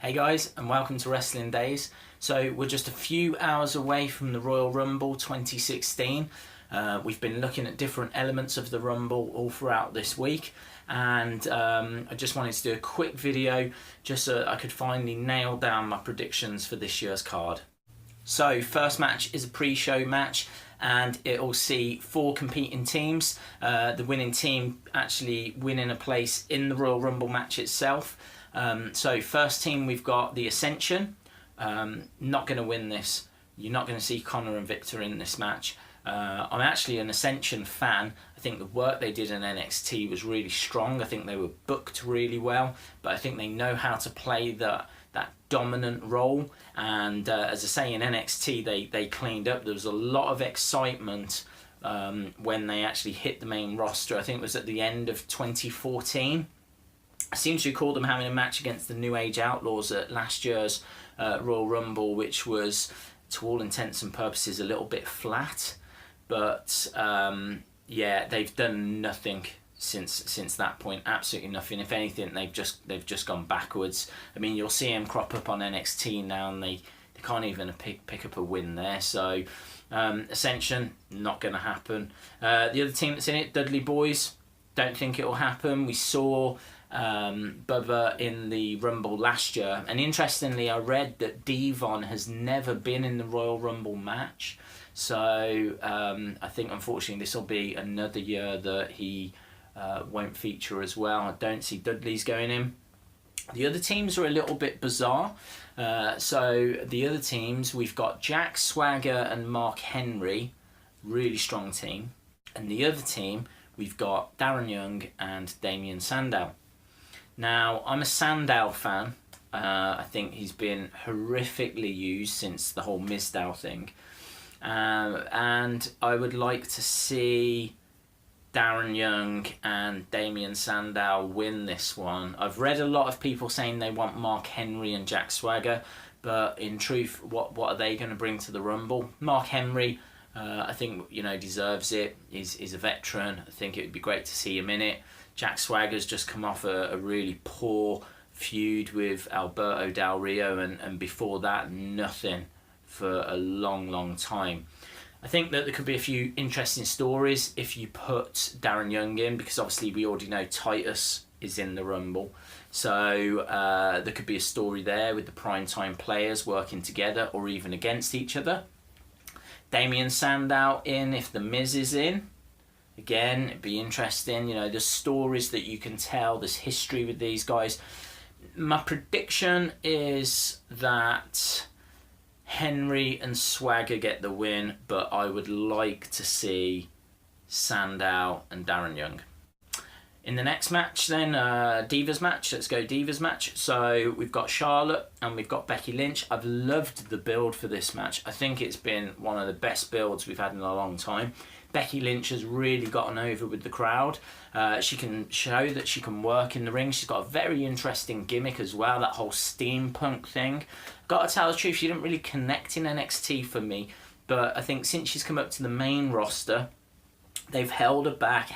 Hey guys, and welcome to Wrestling Days. So we're just a few hours away from the Royal Rumble 2016. We've been looking at different elements of the Rumble all throughout this week, and I just wanted to do a quick video just so I could finally nail down my predictions for this year's card. So first match is a pre-show match, and it'll see 4 competing teams. The winning team actually winning a place in the Royal Rumble match itself. So first team, we've got the Ascension. Not going to win this. You're not going to see Connor and Victor in this match. I'm actually an Ascension fan. I think the work they did in NXT was really strong. I think they were booked really well, but I think they know how to play that dominant role. And as I say, in NXT they cleaned up. There was a lot of excitement when they actually hit the main roster. I think it was at the end of 2014. I seem to recall them having a match against the New Age Outlaws at last year's Royal Rumble, which was, to all intents and purposes, a little bit flat. But yeah, they've done nothing since that point. Absolutely nothing. If anything, they've just gone backwards. I mean, you'll see them crop up on NXT now, and they can't even pick up a win there. So Ascension, not going to happen. The other team that's in it, Dudley Boys, don't think it will happen. We saw Bubba in the Rumble last year, and interestingly I read that Devon has never been in the Royal Rumble match, so I think unfortunately this will be another year that he won't feature as well. I don't see Dudley's going in. The other teams are a little bit bizarre. So the other teams, we've got Jack Swagger and Mark Henry, really strong team, and the other team we've got Darren Young and Damien Sandow. Now, I'm a Sandow fan. I think he's been horrifically used since the whole Mizdow thing. And I would like to see Darren Young and Damien Sandow win this one. I've read a lot of people saying they want Mark Henry and Jack Swagger, but in truth, what are they going to bring to the Rumble? Mark Henry, I think, deserves it. He's a veteran. I think it would be great to see him in it. Jack Swagger's just come off a really poor feud with Alberto Del Rio, and before that, nothing for a long time. I think that there could be a few interesting stories if you put Darren Young in, because obviously we already know Titus is in the Rumble. So there could be a story there with the primetime players working together or even against each other. Damien Sandow in if The Miz is in. Again, it'd be interesting. There's stories that you can tell. There's history with these guys. My prediction is that Henry and Swagger get the win, but I would like to see Sandow and Darren Young. In the next match then, Divas Match. Let's go Divas Match. So we've got Charlotte and we've got Becky Lynch. I've loved the build for this match. I think it's been one of the best builds we've had in a long time. Becky Lynch has really gotten over with the crowd. She can show that she can work in the ring. She's got a very interesting gimmick as well, that whole steampunk thing. Got to tell the truth, she didn't really connect in NXT for me, but I think since she's come up to the main roster, they've held her back.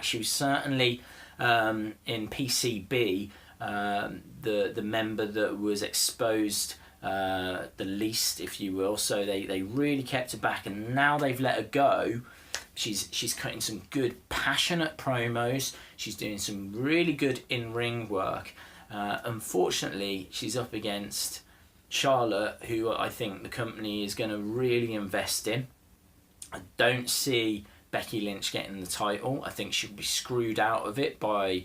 She was certainly in PCB the member that was exposed the least, if you will. So they really kept her back, and now they've let her go. She's cutting some good, passionate promos. She's doing some really good in-ring work. Unfortunately, she's up against Charlotte, who I think the company is going to really invest in. I don't see Becky Lynch getting the title. I think she'll be screwed out of it by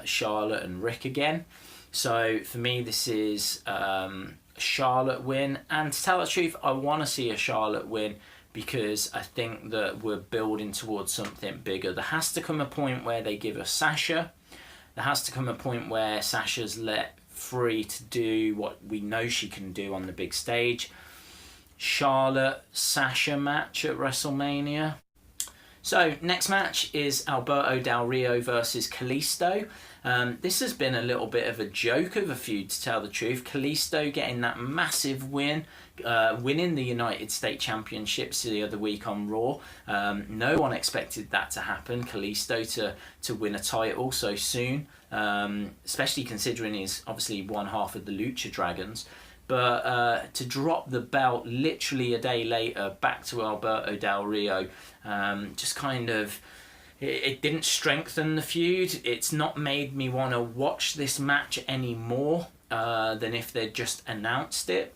Charlotte and Rick again. So for me, this is a Charlotte win. And to tell the truth, I want to see a Charlotte win because I think that we're building towards something bigger. There has to come a point where they give us Sasha. There has to come a point where Sasha's let free to do what we know she can do on the big stage. Charlotte-Sasha match at WrestleMania. So next match is Alberto Del Rio versus Kalisto. This has been a little bit of a joke of a feud, to tell the truth. Kalisto getting that massive win, winning the United States Championships the other week on Raw. No one expected that to happen, Kalisto to win a title so soon, especially considering he's obviously one half of the Lucha Dragons. But to drop the belt literally a day later back to Alberto Del Rio, just kind of, it didn't strengthen the feud. It's not made me want to watch this match any more than if they'd just announced it.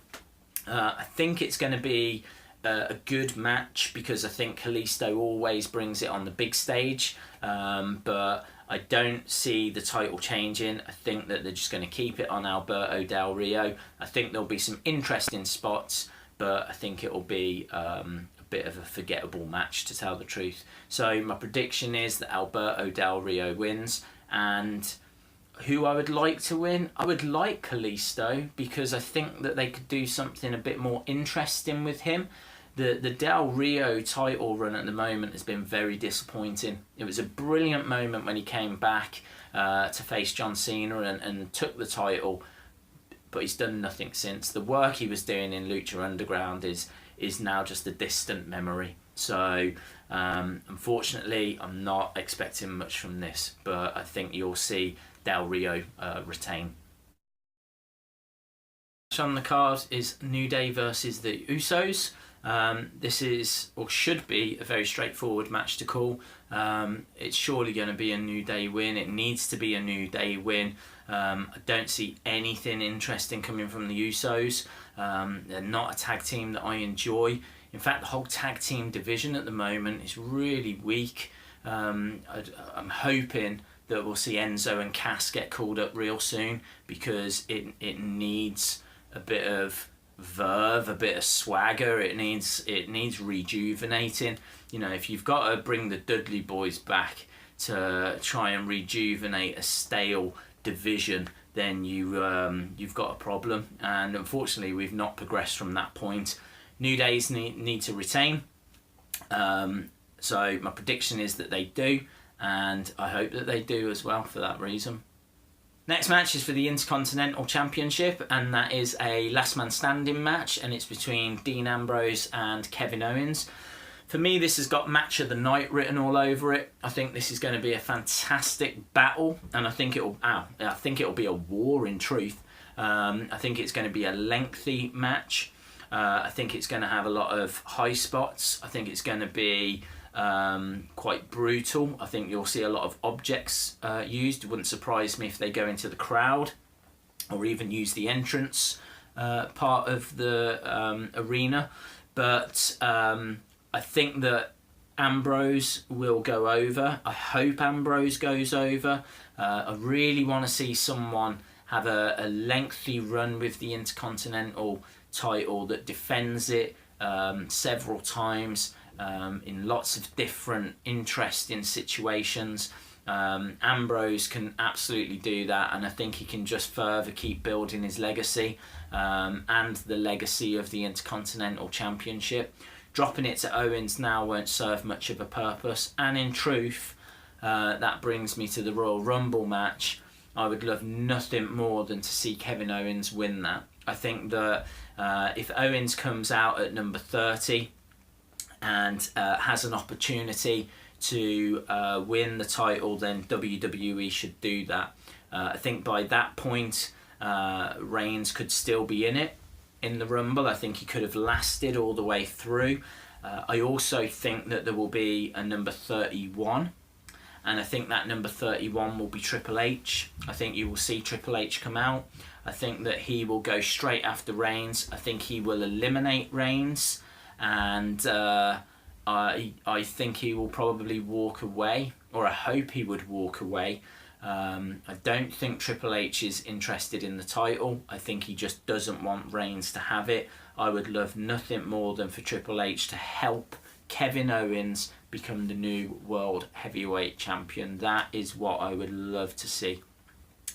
I think it's going to be a good match because I think Kalisto always brings it on the big stage, but I don't see the title changing. I think that they're just going to keep it on Alberto Del Rio. I think there'll be some interesting spots, but I think it'll be a bit of a forgettable match, to tell the truth. So my prediction is that Alberto Del Rio wins. And who I would like to win? I would like Kalisto, because I think that they could do something a bit more interesting with him. The Del Rio title run at the moment has been very disappointing. It was a brilliant moment when he came back to face John Cena and took the title, but he's done nothing since. The work he was doing in Lucha Underground is now just a distant memory. So unfortunately, I'm not expecting much from this, but I think you'll see Del Rio retain. On the card is New Day versus the Usos. This is, or should be, a very straightforward match to call. It's surely going to be a New Day win. It needs to be a New Day win. I don't see anything interesting coming from the Usos. They're not a tag team that I enjoy. In fact, the whole tag team division at the moment is really weak. I'm hoping that we'll see Enzo and Cass get called up real soon, because it needs a bit of verve, a bit of swagger. It needs rejuvenating. You know, if you've got to bring the Dudley Boys back to try and rejuvenate a stale division, then you've got a problem. And unfortunately, we've not progressed from that point. New Days need to retain. So my prediction is that they do, and I hope that they do as well for that reason. Next match is for the Intercontinental Championship, and that is a last man standing match, and it's between Dean Ambrose and Kevin Owens. For me, this has got match of the night written all over it. I think this is going to be a fantastic battle, and I think it'll be a war in truth. I think it's going to be a lengthy match. I think it's going to have a lot of high spots. I think it's going to be quite brutal. I think you'll see a lot of objects used. It wouldn't surprise me if they go into the crowd or even use the entrance part of the arena. But I think that Ambrose will go over. I hope Ambrose goes over. I really want to see someone have a lengthy run with the Intercontinental title that defends it several times. In lots of different interesting situations. Ambrose can absolutely do that, and I think he can just further keep building his legacy and the legacy of the Intercontinental Championship. Dropping it to Owens now won't serve much of a purpose, and in truth, that brings me to the Royal Rumble match. I would love nothing more than to see Kevin Owens win that. I think that if Owens comes out at number 30 and has an opportunity to win the title, then WWE should do that. I think by that point, Reigns could still be in it in the Rumble. I think he could have lasted all the way through. I also think that there will be a number 31, and I think that number 31 will be Triple H. I think you will see Triple H come out. I think that he will go straight after Reigns. I think he will eliminate Reigns, and I think he will probably walk away, or I hope he would walk away. I don't think Triple H is interested in the title. I think he just doesn't want Reigns to have it. I would love nothing more than for Triple H to help Kevin Owens become the new World Heavyweight Champion. That is what I would love to see.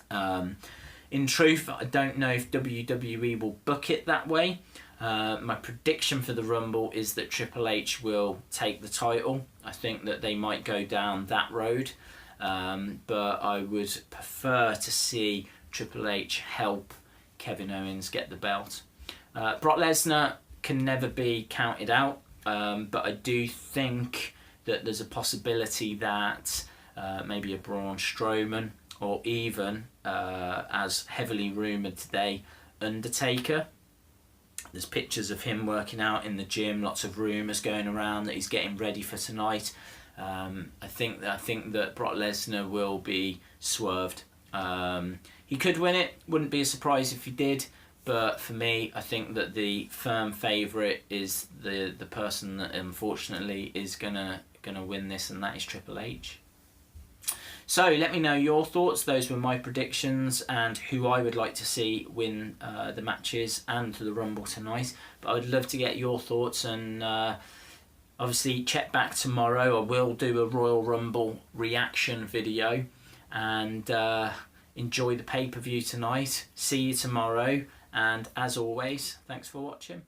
In truth, I don't know if WWE will book it that way. My prediction for the Rumble is that Triple H will take the title. I think that they might go down that road, but I would prefer to see Triple H help Kevin Owens get the belt. Brock Lesnar can never be counted out, but I do think that there's a possibility that maybe a Braun Strowman, or even, as heavily rumoured today, Undertaker. There's pictures of him working out in the gym, lots of rumours going around that he's getting ready for tonight. I think that Brock Lesnar will be swerved. He could win it, wouldn't be a surprise if he did, but for me, I think that the firm favourite is the person that unfortunately is gonna win this, and that is Triple H. So let me know your thoughts. Those were my predictions and who I would like to see win the matches and the Rumble tonight. But I would love to get your thoughts, and obviously check back tomorrow. I will do a Royal Rumble reaction video, and enjoy the pay-per-view tonight. See you tomorrow, and as always, thanks for watching.